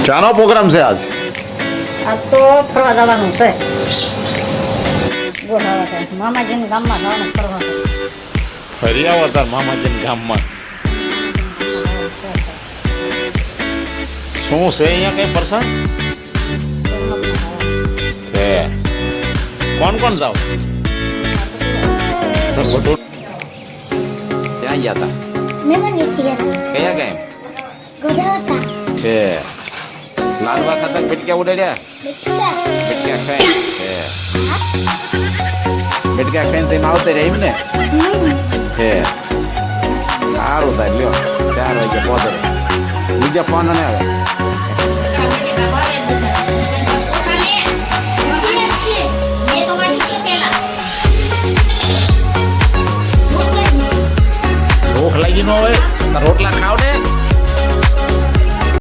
શાનો programme છે આજ? આ તો ફરવા જવાનું છે ગોઠાવા છે મામાજીના ગામમાં જવાનું ફરવા ફરી આવો તાર મામાજીના ગામમાં. શું છે અહીંયા કઈ પ્રસંગ છે? કોણ કોણ જાવ? ક્યાં ગયા હતા? કયા ગામ છે? લાલવા ખાતર બેટક્યા ઉડાડ્યા? બેટક્યા ખાઈ બેટક્યા ખાઈને તેમાં આવતે રહે એમ ને છે. સારું થાય લ્યો 4 વાગે પહોંચે. બીજા ફોન ને આવે ભૂખ લાગી ન હોય તો રોટલા ખાવ ને.